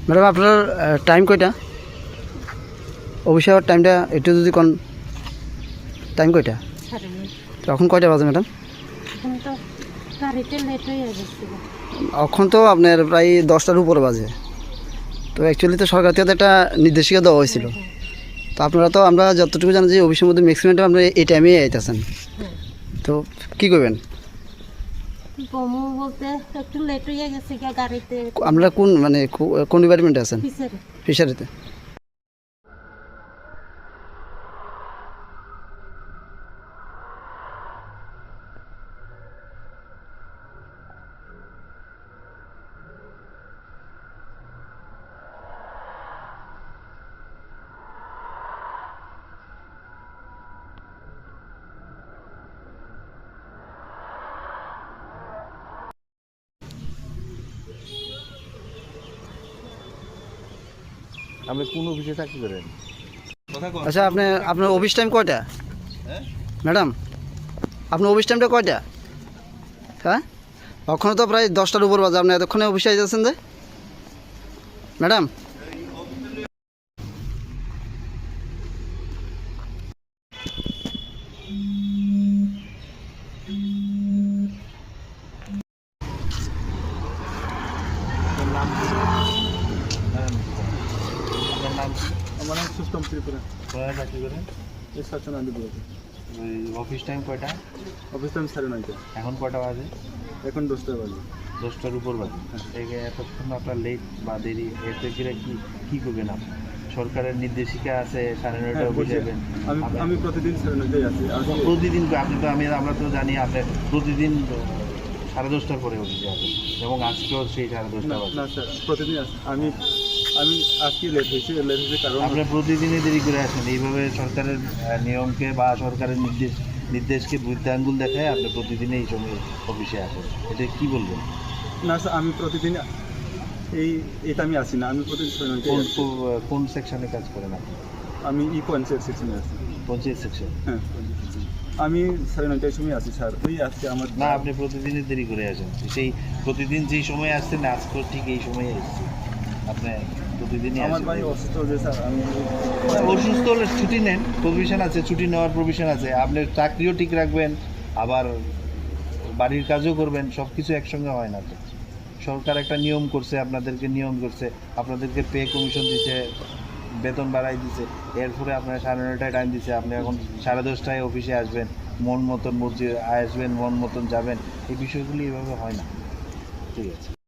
Madam আপনার time কয়টা? Office hour টাইমটা একটু যদি কোন টাইম কয়টা? এখন কয়টা বাজে ম্যাডাম? এখন তো আপনার প্রায় 10টার উপরে বাজে। তো অ্যাকচুয়ালি তো সরকার থেকে একটা নির্দেশিকা দেওয়া হয়েছিল। তো আপনারা তো আমরা যতটুকু জানি যে অফিসের মধ্যে ম্যাক্সিমাম টাইম আপনারা এই টাইমেই আইতেছেন। তো কী করবেন? একটু লেট হয়ে গেছে গাড়িতে। আমরা কোন মানে কোন ডিপার্টমেন্টে আছেন? ফিশারিতে। আপনি কোন অফিসে চাকরি করেন? আচ্ছা আপনার অফিস টাইম কয়টা ম্যাডাম? আপনার অফিস টাইমটা কয়টা? হ্যাঁ, এখনও তো প্রায় 10টার উপর বাজে। আপনি এতক্ষণে অফিসে আইতেছেন যে ম্যাডাম? আমার নাম সুস্তম ত্রিপুরা। কোথায় চাকরি করেন? এই সচনাদি বলতে। ওই অফিস টাইম কয়টা? Office time 9:30। এখন কয়টা বাজে? এখন 10টা বাজে। 10টার উপর বাজে। এই এতক্ষণ আপনার লেট বা দেরি এতে গিয়ে কি করবেন আপনি? সরকারের নির্দেশিকা আছে 9:30 অফিস যাবেন। আমি প্রতিদিন 9:30 আছি। প্রতিদিন আপনি তো আমরা তো জানি আপনি প্রতিদিন 10:30টার পরে অফিসে আসেন এবং আজকেও সেই 10:30 বাজে। না স্যার, প্রতিদিন আসি। আমি আজকে লেট হয়েছে কারণ আপনি প্রতিদিনই দেরি করে আসেন। এইভাবে সরকারের নিয়মকে বা সরকারের নির্দেশকে বুদ্ধি আঙ্গুল দেখায় আপনি প্রতিদিনই এই সময় অফিসে আসেন। এটা কি বলবেন? না স্যার, আমি প্রতিদিন এটা আমি আসি না। আমি প্রতিদিন 9:30। কোন সেকশনে কাজ করেন আপনি? আমি পঞ্চায়েত সেকশনে আছি। পঞ্চায়েত সেকশন? হ্যাঁ, আমি 9:30 সময় আসি স্যার। ওই আজকে আমার না, আপনি প্রতিদিনই দেরি করে আসেন। সেই প্রতিদিন যেই সময় আসছেন আজকেও ঠিক এই সময়ে এসেছি। আপনি প্রতিদিনই আমার ভাই অসুস্থ হয়েছে স্যার। আমি অসুস্থ হলে ছুটি নেন, প্রভিশন আছে, ছুটি নেওয়ার প্রভিশন আছে। আপনি চাকরিও ঠিক রাখবেন, আবার বাড়ির কাজও করবেন, সব কিছু একসঙ্গে হয় না তো। সরকার একটা নিয়ম করছে, আপনাদেরকে নিয়ম করছে, আপনাদেরকে পে কমিশন দিচ্ছে, বেতন বাড়াই দিচ্ছে, এরপরে আপনার 9:30টায় টাইম দিচ্ছে। আপনি এখন 10:30টায় অফিসে আসবেন, মন মতন মসজিদে আসবেন, মন মতন যাবেন। এই বিষয়গুলি এভাবে হয় না। ঠিক আছে।